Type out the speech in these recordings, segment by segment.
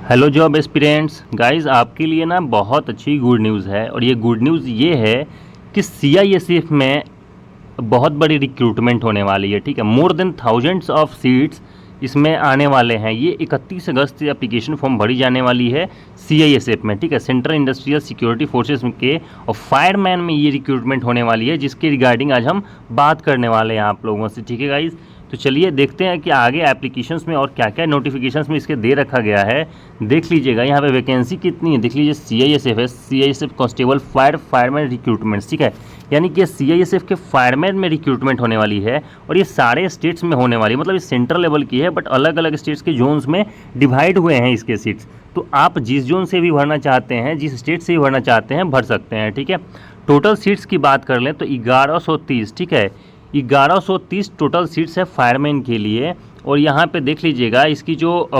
Hello job aspirants guys, आपके लिए ना बहुत अच्छी गुड न्यूज़ है। और ये गुड न्यूज़ ये है कि सीआईएसएफ में बहुत बड़ी रिक्रूटमेंट होने वाली है। ठीक है, more than thousands of seats इसमें आने वाले हैं। ये 31 अगस्त से एप्लीकेशन फॉर्म भरी जाने वाली है सीआईएसएफ में। ठीक है, सेंट्रल इंडस्ट्रियल सिक्योरिटी फोर्सेस के और फायरमैन में ये रिक्रूटमेंट होने वाली है, जिसके रिगार्डिंग आज हम बात करने वाले हैं आप लोगों से। ठीक है गाइज, तो चलिए देखते हैं कि आगे एप्लीकेशंस में और क्या क्या नोटिफिकेशंस में इसके दे रखा गया है। देख लीजिएगा यहाँ पे वैकेंसी कितनी है, देख लीजिए सीआईएसएफ है, सीआईएसएफ कांस्टेबल फायरमैन रिक्रूटमेंट्स। ठीक है, यानी कि सीआईएसएफ के फायरमैन में रिक्रूटमेंट होने वाली है और ये सारे स्टेट्स में होने वाली है। मतलब ये सेंट्रल लेवल की है, बट अलग अलग स्टेट्स के जोन्स में डिवाइड हुए हैं इसके सीट्स। तो आप जिस जोन से भी भरना चाहते हैं, जिस स्टेट से भी भरना चाहते हैं, भर सकते हैं। ठीक है, टोटल सीट्स की बात कर लें तो 1130। ठीक है, 1130 टोटल सीट्स है फायरमैन के लिए। और यहाँ पे देख लीजिएगा इसकी जो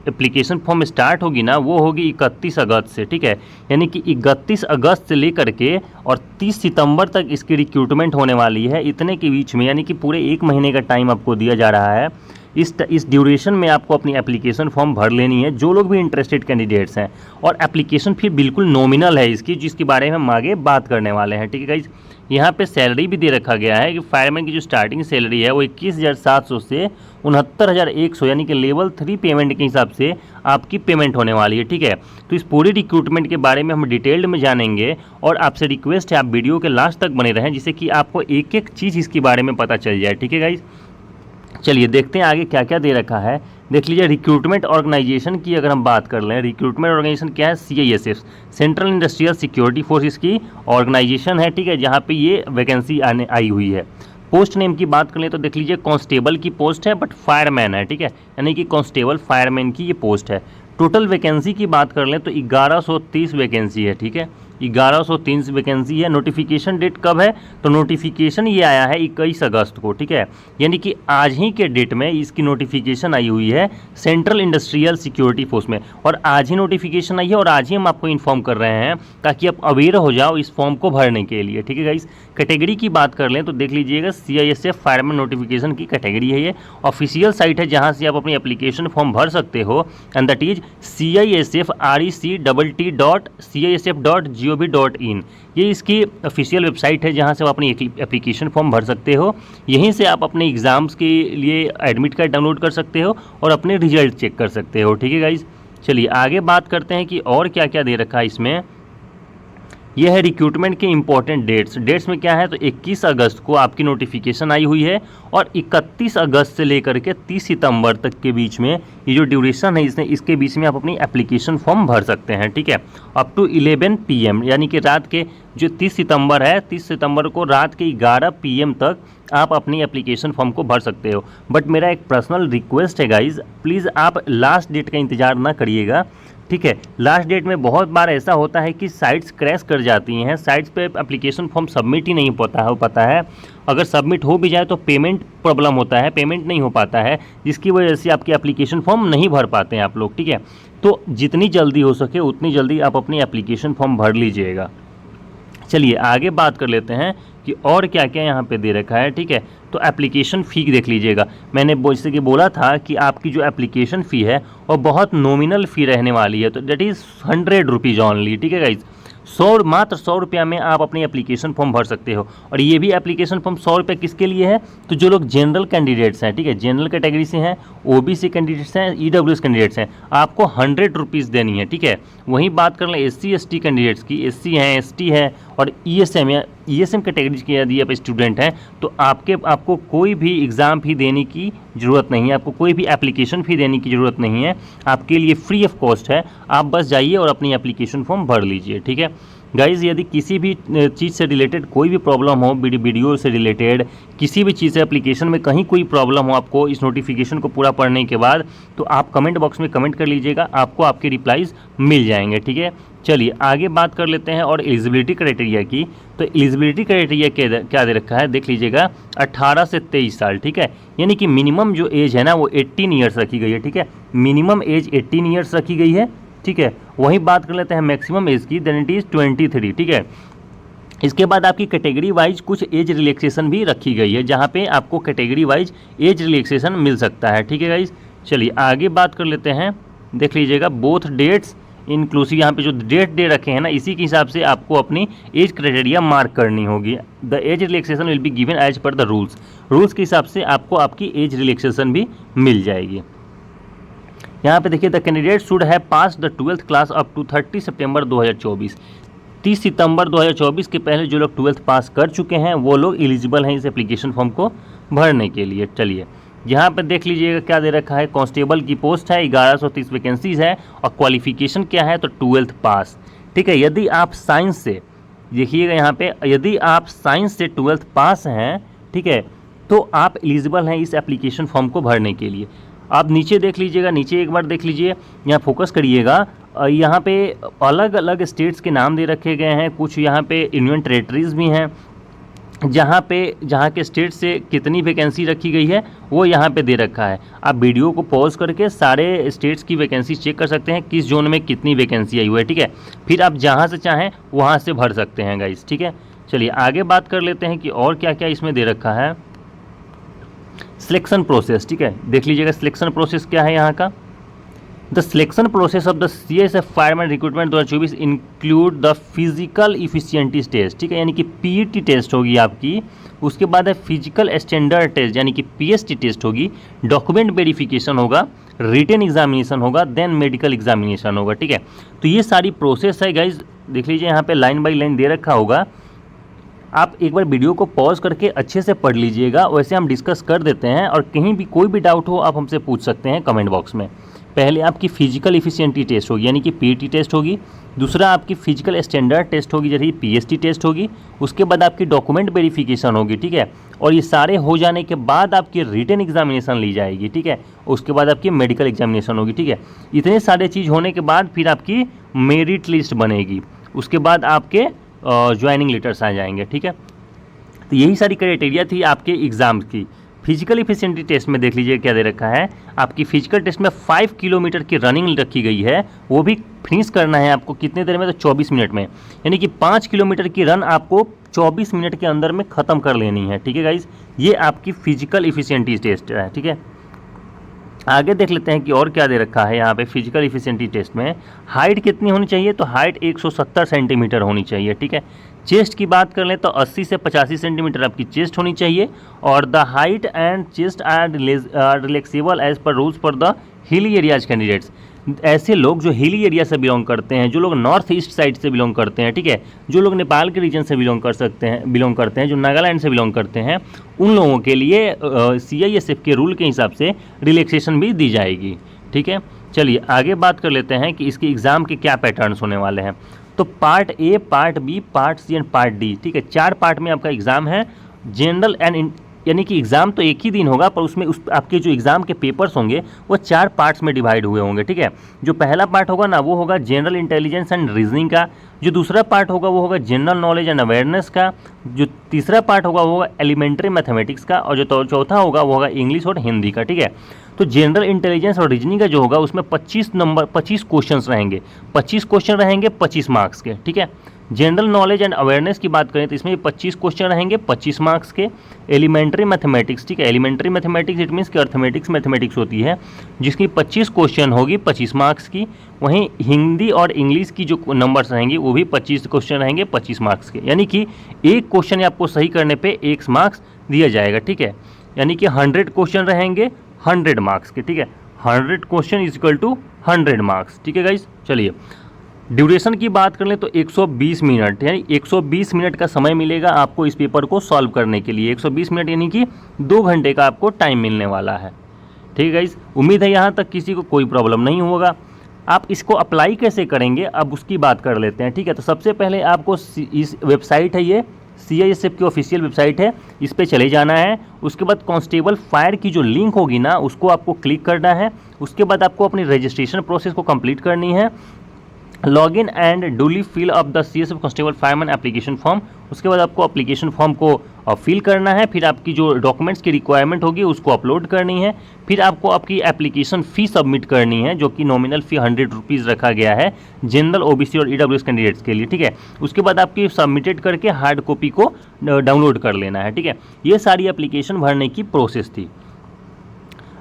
एप्लीकेशन फॉर्म स्टार्ट होगी ना, वो होगी 31 अगस्त से। ठीक है, यानी कि 31 अगस्त से लेकर के और 30 सितंबर तक इसकी रिक्रूटमेंट होने वाली है। इतने के बीच में यानी कि पूरे 1 महीने का टाइम आपको दिया जा रहा है। इस ड्यूरेशन में आपको अपनी एप्लीकेशन फॉर्म भर लेनी है, जो लोग भी इंटरेस्टेड कैंडिडेट्स हैं। और एप्लीकेशन फी बिल्कुल नॉमिनल है इसकी, जिसके बारे में हम आगे बात करने वाले हैं। ठीक है गाइज, यहाँ पे सैलरी भी दे रखा गया है कि फायरमैन की जो स्टार्टिंग सैलरी है वो 21,700 से 69,100 यानी कि लेवल 3 पेमेंट के हिसाब से आपकी पेमेंट होने वाली है। ठीक है, तो इस पूरी रिक्रूटमेंट के बारे में हम डिटेल्ड में जानेंगे और आपसे रिक्वेस्ट है आप वीडियो के लास्ट तक बने रहें, जिससे कि आपको एक एक चीज़ इसके बारे में पता चल जाए। ठीक है गाइज, चलिए देखते हैं आगे क्या क्या दे रखा है। देख लीजिए रिक्रूटमेंट ऑर्गेनाइजेशन की अगर हम बात कर लें, रिक्रूटमेंट ऑर्गेनाइजेशन क्या है, CISF central industrial security forces की ऑर्गेनाइजेशन है। ठीक है, जहाँ पे ये वैकेंसी आने आई हुई है। पोस्ट नेम की बात कर लें तो देख लीजिए कांस्टेबल की पोस्ट है, बट फायरमैन है। ठीक है, यानी कि कांस्टेबल फायरमैन की ये पोस्ट है। टोटल वैकेंसी की बात कर लें तो 1130 वैकेंसी है। ठीक है, 1130 वैकेंसी है। नोटिफिकेशन डेट कब है, तो नोटिफिकेशन ये आया है 21 अगस्त को। ठीक है, यानी कि आज ही के डेट में इसकी नोटिफिकेशन आई हुई है सेंट्रल इंडस्ट्रियल सिक्योरिटी फोर्स में। और आज ही नोटिफिकेशन आई है और आज ही हम आपको इन्फॉर्म कर रहे हैं ताकि आप अवेयर हो जाओ इस फॉर्म को भरने के लिए। ठीक है गाइस, कैटेगरी की बात कर लें तो देख लीजिएगा सीआईएसएफ फायरमैन नोटिफिकेशन की कैटेगरी है। ये ऑफिशियल साइट है जहाँ से आप अपनी एप्लीकेशन फॉर्म भर सकते हो, एंड दैट इज CISFRECTT.CISF.gov.in। ये इसकी ऑफिशियल वेबसाइट है जहाँ से आप अपनी एप्लीकेशन फॉर्म भर सकते हो। यहीं से आप अपने एग्ज़ाम्स के लिए एडमिट कार्ड डाउनलोड कर सकते हो और अपने रिजल्ट चेक कर सकते हो। ठीक है गाइज, चलिए आगे बात करते हैं कि और क्या क्या दे रखा है इसमें। यह है रिक्रूटमेंट के इंपॉर्टेंट डेट्स में क्या है, तो 21 अगस्त को आपकी नोटिफिकेशन आई हुई है और 31 अगस्त से लेकर के 30 सितंबर तक के बीच में ये जो ड्यूरेशन है इसके बीच में आप अपनी एप्लीकेशन फॉर्म भर सकते हैं। ठीक है, अप टू 11 PM यानी कि रात के जो 30 सितंबर है, 30 सितंबर को रात के 11 PM तक आप अपनी एप्लीकेशन फॉर्म को भर सकते हो। बट मेरा एक पर्सनल रिक्वेस्ट है गाइज, प्लीज़ आप लास्ट डेट का इंतज़ार ना करिएगा। ठीक है, लास्ट डेट में बहुत बार ऐसा होता है कि साइट्स क्रैश कर जाती हैं, साइट्स पे एप्लीकेशन फॉर्म सबमिट ही नहीं हो पाता है। अगर सबमिट हो भी जाए तो पेमेंट प्रॉब्लम होता है, पेमेंट नहीं हो पाता है, जिसकी वजह से आपकी एप्लीकेशन फॉर्म नहीं भर पाते हैं आप लोग। ठीक है, तो जितनी जल्दी हो सके उतनी जल्दी आप अपनी एप्लीकेशन फॉर्म भर लीजिएगा। चलिए आगे बात कर लेते हैं कि और क्या क्या यहाँ पे दे रखा है। ठीक है, तो एप्लीकेशन फ़ी देख लीजिएगा। मैंने जैसे कि बोला था कि आपकी जो एप्लीकेशन फ़ी है वो बहुत नॉमिनल फ़ी रहने वाली है, तो दैट इज़ 100 रुपीज़ ऑनली। ठीक है गाइज, मात्र 100 रुपया में आप अपनी एप्लीकेशन फॉर्म भर सकते हो। और ये भी एप्लीकेशन फॉर्म 100 रुपये किसके लिए है, तो जो लोग जनरल कैंडिडेट्स हैं, ठीक है, जनरल कैटेगरी से हैं, OBC कैंडिडेट्स हैं, EWS कैंडिडेट्स हैं, आपको 100 रुपीज़ देनी है। ठीक है, वहीं बात कर लें SC ST कैंडिडेट्स की, SC हैं, ST है और ESM या ESM कैटेगरी के यदि आप स्टूडेंट हैं तो आपको कोई भी एग्ज़ाम फी देने की ज़रूरत नहीं है, आपको कोई भी एप्लीकेशन फ़ी देने की ज़रूरत नहीं है, आपके लिए फ्री ऑफ कॉस्ट है। आप बस जाइए और अपनी एप्लीकेशन फॉर्म भर लीजिए। ठीक है गाइज़, यदि किसी भी चीज़ से रिलेटेड कोई भी प्रॉब्लम हो, वीडियो से रिलेटेड किसी भी चीज़ से एप्लीकेशन में कहीं कोई प्रॉब्लम हो आपको इस नोटिफिकेशन को पूरा पढ़ने के बाद, तो आप कमेंट बॉक्स में कमेंट कर लीजिएगा, आपको आपके रिप्लाईज़ मिल जाएंगे। ठीक है, चलिए आगे बात कर लेते हैं और एलिजिबिलिटी क्राइटेरिया की। तो एलिजिबिलिटी क्राइटेरिया क्या दे रखा है, देख लीजिएगा 18 से 23 साल। ठीक है, यानी कि मिनिमम जो एज है ना वो 18 ईयर्स रखी गई है। ठीक है, मिनिमम एज 18 ईयर्स रखी गई है। ठीक है, वहीं बात कर लेते हैं मैक्सिमम एज की, देन इट इज़ 23। ठीक है, इसके बाद आपकी कैटेगरी वाइज कुछ एज रिलैक्सेशन भी रखी गई है, जहाँ पे आपको कैटेगरी वाइज एज रिलैक्सेशन मिल सकता है। ठीक है गाइज, चलिए आगे बात कर लेते हैं देख लीजिएगा बोथ डेट्स इंक्लूसिव, यहाँ पे जो डेट दे रखे हैं ना इसी के हिसाब से आपको अपनी एज क्राइटेरिया मार्क करनी होगी। The age relaxation will be given as per the rules के हिसाब से आपको आपकी एज रिलैक्सेशन भी मिल जाएगी। यहाँ पे देखिए the candidate should have pass the 12th class up to 30 सितंबर 2024। 30 सितंबर 2024 के पहले जो लोग 12th पास कर चुके हैं वो लोग एलिजिबल हैं इस एप्लीकेशन फॉर्म को भरने के लिए। चलिए यहाँ पर देख लीजिएगा क्या दे रखा है, कांस्टेबल की पोस्ट है, 1130 वैकेंसीज है और क्वालिफिकेशन क्या है तो 12th पास। ठीक है, यदि आप साइंस से देखिएगा यहाँ पे, यदि आप साइंस से 12th पास हैं, ठीक है, तो आप एलिजिबल हैं इस एप्लीकेशन फॉर्म को भरने के लिए। आप नीचे देख लीजिएगा, नीचे एक बार देख लीजिए, यहाँ फोकस करिएगा, यहाँ पे अलग अलग स्टेट्स के नाम दे रखे गए हैं, कुछ यहाँ पे यूनियन टेरेटरीज भी हैं जहाँ के स्टेट से कितनी वैकेंसी रखी गई है वो यहाँ पे दे रखा है। आप वीडियो को पॉज करके सारे स्टेट्स की वैकेंसी चेक कर सकते हैं, किस जोन में कितनी वैकेंसी आई हुई है। ठीक है, फिर आप जहाँ से चाहें वहाँ से भर सकते हैं गाइस। ठीक है, चलिए आगे बात कर लेते हैं कि और क्या क्या इसमें दे रखा है। सिलेक्शन प्रोसेस, ठीक है, देख लीजिएगा सिलेक्शन प्रोसेस क्या है यहाँ का। The selection process of the CISF fireman recruitment 2024 include the physical efficiency test. ठीक है, यानी कि PET टेस्ट होगी आपकी, उसके बाद है फिजिकल स्टैंडर्ड टेस्ट यानी कि PST टेस्ट होगी, डॉक्यूमेंट वेरिफिकेशन होगा, रिटन एग्जामिनेशन होगा, देन मेडिकल एग्जामिनेशन होगा। ठीक है, तो ये सारी प्रोसेस है गाइज, देख लीजिए यहाँ पे लाइन बाई लाइन दे रखा होगा। आप एक बार वीडियो को पॉज करके अच्छे से पढ़ लीजिएगा, वैसे हम डिस्कस कर देते हैं और कहीं भी कोई भी डाउट हो आप हमसे पूछ सकते हैं कमेंट बॉक्स में। पहले आपकी फिजिकल इफिशिएंटी टेस्ट होगी यानी कि PET टेस्ट होगी, दूसरा आपकी फिजिकल स्टैंडर्ड टेस्ट होगी जैसे PST टेस्ट होगी, उसके बाद आपकी डॉक्यूमेंट वेरिफिकेशन होगी। ठीक है, और ये सारे हो जाने के बाद आपकी रिटन एग्जामिनेशन ली जाएगी। ठीक है, उसके बाद आपकी मेडिकल एग्जामिनेशन होगी। ठीक है, इतने सारे चीज़ होने के बाद फिर आपकी मेरिट लिस्ट बनेगी, उसके बाद आपके ज्वाइनिंग लेटर्स आ जाएंगे। ठीक है, तो यही सारी क्राइटेरिया थी आपके एग्ज़ाम की। फिजिकल इफिशिएंटी टेस्ट में देख लीजिए क्या दे रखा है, आपकी फिजिकल टेस्ट में 5 किलोमीटर की रनिंग रखी गई है, वो भी फिनिश करना है आपको कितने देर में तो 24 मिनट में, यानी कि 5 किलोमीटर की रन आपको 24 मिनट के अंदर में ख़त्म कर लेनी है। ठीक है गाइज, ये आपकी फिजिकल इफिशिएंटी टेस्ट है। ठीक है, आगे देख लेते हैं कि और क्या दे रखा है यहाँ पे फिजिकल इफिशिएंटी टेस्ट में। हाइट कितनी होनी चाहिए तो हाइट 170 सेंटीमीटर होनी चाहिए। ठीक है, चेस्ट की बात कर लें तो 80 से 85 सेंटीमीटर आपकी चेस्ट होनी चाहिए, और the height and chest are relaxable as per rules for the hilly areas candidates. ऐसे लोग जो हिली एरिया से बिलोंग करते हैं, जो लोग नॉर्थ ईस्ट साइड से बिलोंग करते हैं, ठीक है, जो लोग नेपाल के रीजन से बिलोंग करते हैं, जो नागालैंड से बिलोंग करते हैं, उन लोगों के लिए CISF के रूल के हिसाब से रिलैक्सेशन भी दी जाएगी। ठीक है, चलिए आगे बात कर लेते हैं कि इसके एग्ज़ाम के क्या पैटर्न्स होने वाले हैं। तो part A, part B, part C and part D। ठीक है, 4 पार्ट में आपका एग्ज़ाम है। जनरल एंड यानी कि एग्ज़ाम तो एक ही दिन होगा पर उसमें आपके जो एग्ज़ाम के पेपर्स होंगे वो 4 पार्ट्स में डिवाइड हुए होंगे। ठीक है, जो पहला पार्ट होगा ना वो होगा जनरल इंटेलिजेंस एंड रीजनिंग का, जो दूसरा पार्ट होगा वो होगा जनरल नॉलेज एंड अवेयरनेस का, जो तीसरा पार्ट होगा वो होगा एलिमेंट्री मैथमेटिक्स का, और जो चौथा होगा वो होगा इंग्लिश और हिंदी का। ठीक है, तो जनरल इंटेलिजेंस और रीजनिंग का जो होगा उसमें 25 क्वेश्चंस रहेंगे, 25 क्वेश्चन रहेंगे 25 मार्क्स के। ठीक है, जनरल नॉलेज एंड अवेयरनेस की बात करें तो इसमें 25 क्वेश्चन रहेंगे 25 मार्क्स के। एलिमेंट्री मैथमेटिक्स, ठीक है, एलिमेंट्री मैथमेटिक्स इट मीन्स कि अर्थमेटिक्स मैथमेटिक्स होती है जिसकी 25 क्वेश्चन होगी 25 मार्क्स की। वहीं हिंदी और इंग्लिश की जो नंबर्स रहेंगे वो भी 25 क्वेश्चन रहेंगे 25 मार्क्स के, यानी कि एक क्वेश्चन आपको सही करने पर 1 मार्क्स दिया जाएगा। ठीक है, यानी कि 100 क्वेश्चन रहेंगे 100 मार्क्स के। ठीक है, 100 question is equal to 100 marks. ठीक है गाइज, चलिए ड्यूरेशन की बात कर लें तो 120 मिनट, यानी 120 मिनट का समय मिलेगा आपको इस पेपर को सॉल्व करने के लिए। 120 मिनट यानी कि 2 घंटे का आपको टाइम मिलने वाला है। ठीक है गाइज, उम्मीद है यहाँ तक किसी को कोई प्रॉब्लम नहीं होगा। आप इसको अप्लाई कैसे करेंगे अब उसकी बात कर लेते हैं। ठीक है, तो सबसे पहले आपको इस वेबसाइट है, ये CISF की ऑफिशियल वेबसाइट है, इस पर चले जाना है। उसके बाद कांस्टेबल फायर की जो लिंक होगी ना उसको आपको क्लिक करना है। उसके बाद आपको अपनी रजिस्ट्रेशन प्रोसेस को कंप्लीट करनी है। Login and duly fill up the CISF constable fireman application form. उसके बाद आपको एप्लीकेशन फॉर्म को फिल करना है, फिर आपकी जो डॉक्यूमेंट्स की रिक्वायरमेंट होगी उसको अपलोड करनी है, फिर आपको आपकी एप्लीकेशन फ़ी सबमिट करनी है जो कि नॉमिनल फ़ी 100 रुपीज़ रखा गया है जनरल OBC और EWS कैंडिडेट्स के लिए। ठीक है, उसके बाद आपकी सबमिटेड करके हार्ड कॉपी को डाउनलोड कर लेना है। ठीक है, ये सारी एप्लीकेशन भरने की प्रोसेस थी।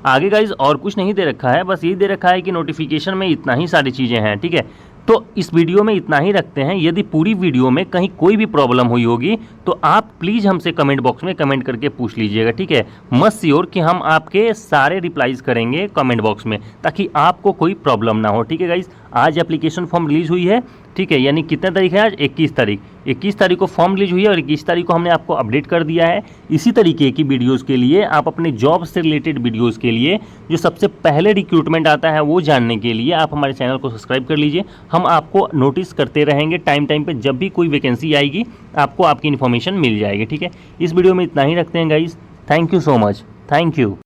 आगे गाइज और कुछ नहीं दे रखा है, बस यही दे रखा है कि नोटिफिकेशन में इतना ही सारी चीज़ें हैं, ठीक है। तो इस वीडियो में इतना ही रखते हैं। यदि पूरी वीडियो में कहीं कोई भी प्रॉब्लम हुई होगी तो आप प्लीज़ हमसे कमेंट बॉक्स में कमेंट करके पूछ लीजिएगा, ठीक है। मस्ट श्योर कि हम आपके सारे रिप्लाईज करेंगे कमेंट बॉक्स में, ताकि आपको कोई प्रॉब्लम ना हो, ठीक है गाइज। आज एप्लीकेशन फॉर्म रिलीज हुई है, ठीक है, यानी कितने तारीख है आज, 21 तारीख। 21 तारीख को फॉर्म रिलीज हुई है और 21 तारीख को हमने आपको अपडेट कर दिया है। इसी तरीके की वीडियोस के लिए, आप अपने जॉब से रिलेटेड वीडियोस के लिए, जो सबसे पहले रिक्रूटमेंट आता है वो जानने के लिए आप हमारे चैनल को सब्सक्राइब कर लीजिए। हम आपको नोटिस करते रहेंगे टाइम टाइम पे, जब भी कोई वैकेंसी आएगी आपको आपकी इन्फॉर्मेशन मिल जाएगी, ठीक है। इस वीडियो में इतना ही रखते हैं guys. Thank you so much, thank you.